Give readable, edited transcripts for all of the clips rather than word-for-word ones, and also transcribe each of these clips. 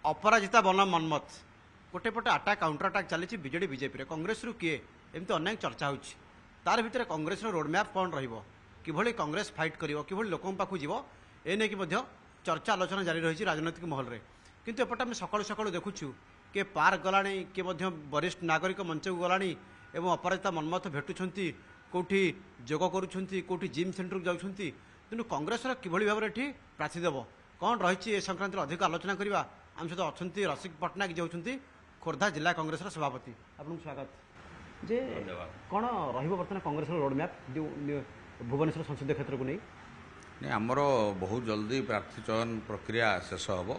अपराजिता बनाम मनमत गोटे पटे आटाक काउंटर अटाक चली बीजेडी बीजेपी कांग्रेस रु किए एमती अनेक चर्चा होची तार भितर कांग्रेस रोडमैप कौन रहिबो किभली कांग्रेस फाइट करिवो किभली लोकन पाखु जीवो ए नै कि मध्य चर्चा आलोचना जारी रही राजनैतिक महल रे किंतु एपटे आम सकाळु सकाळु देखुछु के पार्क गलाणी के मध्य वरिष्ठ नागरिक मंच को गलाणी एवं अपराजिता मनमत भेटुछंती कोठी जोग करूछंती कोठी जिम सेंटर को जाउछंती तेणु कांग्रेस किभली भाव में प्रार्थी देव कौन रही ए संक्रांत अधिक आलोचना करवा आम सहित अच्छा रसिक पट्टनायक जो खोर्धा जिला कांग्रेस सभापति आपको स्वागत जे कौन बर्तमान कांग्रेस रोडमैप जो भुवनेश्वर संसदीय क्षेत्र को नहीं आमर बहुत जल्दी प्रार्थी चयन प्रक्रिया शेष हम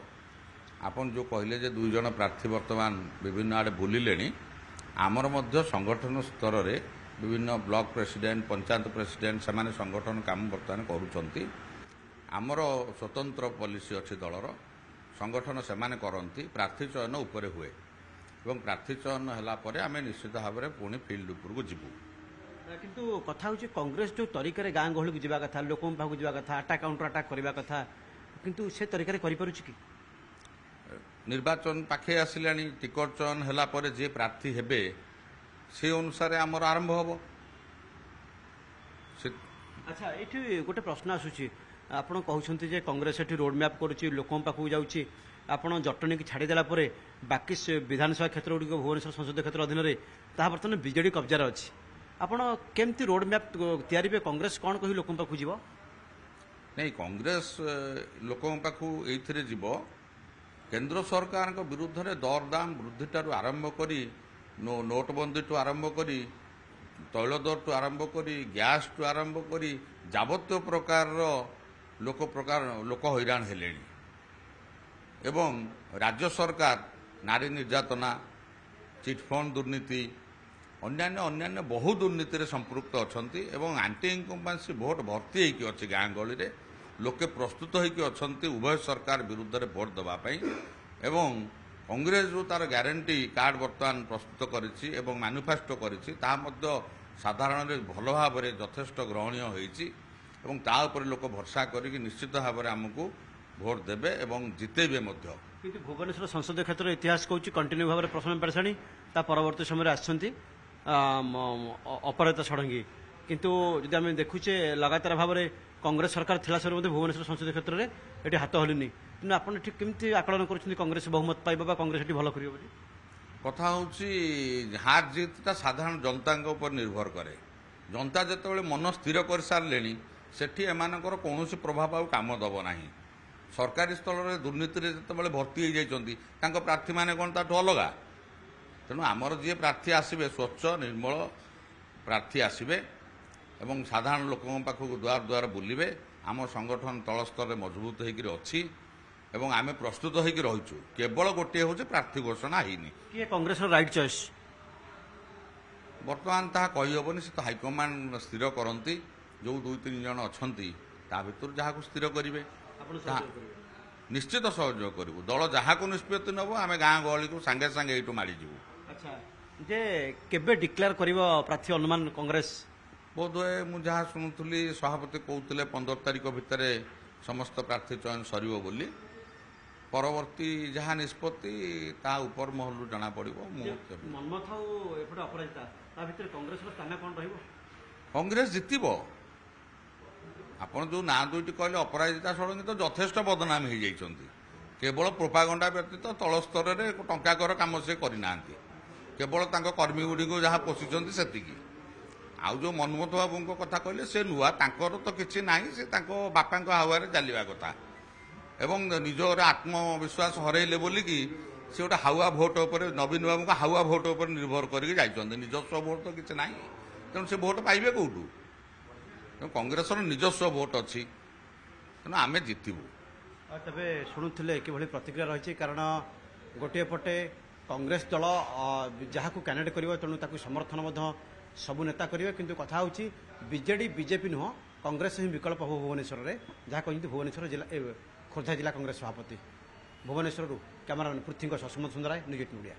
आपन जो कहले जे 2 जन प्रार्थी वर्तमान विभिन्न आड़े बुलिले आमर मध्य संगठन स्तर रे विभिन्न ब्लॉक प्रेसिडेंट पंचायत प्रेसिडेंट से संगठन काम बर्तमान करुँच आमर स्वतंत्र पॉलिसी अच्छी दलर संगठन से करती प्रार्थी चयन उपरे हुए एवं प्रार्थी चयन है आम निश्चित भाव में पुणी फिल्ड उपरको जीवु किंतु कथा हूँ कांग्रेस जो तरीके गाँ गहली को जावा कथा लोक पाक जावा कथा अटाक काउंटर अटाक करवा कथा किंतु से तरीके कर कि निर्वाचन पाखे आसिला टिकट चयन है जे प्रार्थी हेबे से अनुसार आमर आरंभ हम अच्छा ये गोटे प्रश्न आसूची आपड़ कहते कांग्रेस ये रोडमैप करुच्ची लोक पाखक जाऊँगी आपड़ जटनी की छाड़देला बाकी विधानसभा क्षेत्र गुड़िक भुवनेश्वर संसदीय क्षेत्र अधीन में बर्तमान बीजेडी कब्जार अच्छी आपड़ केमती रोडमैप तैयारी कांग्रेस कौन कही लोक पाखक जीव नहीं कांग्रेस लोक पाखु ये जीव केंद्र सरकार विरुद्ध में दरदाम वृद्धि ठारू आरंभ कर नोटबंदी ठू आरंभ कर तैल दर ठू आरंभ कर गैस ठू आरंभ कर जावत प्रकार लोक हैरान हेले एवं राज्य सरकार नारी निर्यातना चिटफंड दुर्नीति अन्यान्य बहु दुर्नीति रे संपृक्त अच्छी एवं आंटी इनकम्बेंसी भोट भर्ती होगी अच्छी गाँ गहली रे लोके प्रस्तुत होगी अच्छी उभय सरकार विरुद्ध रे भोट देवाई एवं कांग्रेस जो तार ग्यारंटी कार्ड बर्तमान प्रस्तुत करिछि एवं मैनिफेस्टो करिछि ता मध्य साधारण भल भाव में यथेष्ट ग्रहणीय होइछि एवं ता ऊपर लोक भरसा करिक निश्चित भाव में आमको भोट देबे एवं जितेबे मध्य किंतु भुवनेश्वर संसदीय क्षेत्र इतिहास कहूँ कंटिन्यू भाव में प्रथम पेरसाणी ता परवर्ती समय आसछंती अपराजिता षडंगी किंतु जदि आम देखुचे लगातार भाव में कांग्रेस सरकार थिला समय भुवनेश्वर संसदीय क्षेत्र में ये हाथ हलुनी तेणु आपड़ केमती आकलन कर कांग्रेस बहुमत पाइबा कांग्रेस ये भल कर कथा हूँ हार जीतटा साधारण जनता उपर निर्भर करे जनता जिते मन स्थिर कर सारे सेठी एमानकर कौन प्रभाव आ काम दब ना सरकारी स्थल में दुर्नीति जिते भर्ती हो जाती प्रार्थी मैंने कौन ताठू अलगा तेणु आमर जी प्रार्थी आसबे स्वच्छ निर्मल प्रार्थी आसबे एवं साधारण लोकों पाखक द्वार द्वार बुलिबे आम संगठन तल स्तर में मजबूत होकर अच्छी एवं आम प्रस्तुत होकर रहीचु केवल गोटे हूँ प्रार्थी घोषणा होनी किए कांग्रेस राइट चॉइस बर्तमान ता कहीहबनी से तो हाइकमांड स्थिर करती जो 2-3 जन अच्छा भर जहाँ स्थिर करेंगे निश्चित सहयोग करूँ दल जहाँ को निष्पत्ति नब आम गाँ गहली को सांगे सांगे यू माड़ीजु अच्छा जे केबे डिक्लेयर करिवो प्रार्थी अनुमान कांग्रेस बोधहुए मुझे शुणुली सभापति कहते 15 तारिख भितर समस्त प्रार्थी चयन सर बोली परवर्ती जहाँ निष्पत्ति ता ऊपर महलू जना पड़ो कांग्रेस जितब आपड़ जो ना दुईटी कहले अपराजिता षडंगी तो यथेष्ट बदनाम हो जाती केवल प्रोपागंडा व्यतीत तल स्तर में टंकाकर कम से करना केवल कर्मी गुड़ी जहाँ पोषिंट से आउ जो मनमोहन बाबू कथा कहले से नुआ तांकर तो किसी ना से बापा हावारे चलवा कथा एवं निजर आत्मविश्वास हरइले बोलिकी से गोटे हावा भोट उपर नवीन बाबू को हावा भोट उपर निर्भर करके जाइछन्ते निजस्व भोट तो किसी ना तेणु से भोट पाइबे कौटू कांग्रेस निजस्व भोट अच्छी तेणु आम जितबू तेरे शुणुले कि प्रतिक्रिया रही कारण गोटे पटे कांग्रेस दल जहाँ को कैंडिडेट कर तेणु समर्थन सबू नेता करेंगे किंतु कथा हूँ बीजेडी बीजेपी नुह कांग्रेस ही विकल्प हो भुवनेश्वर में जहाँ कहते भुवनेश्वर जिला खोर्धा जिला कांग्रेस सभापति भुवनेश्वर कैमरामैन पृथ्वी सुमंत सुंदराय न्यूज 8 मीडिया।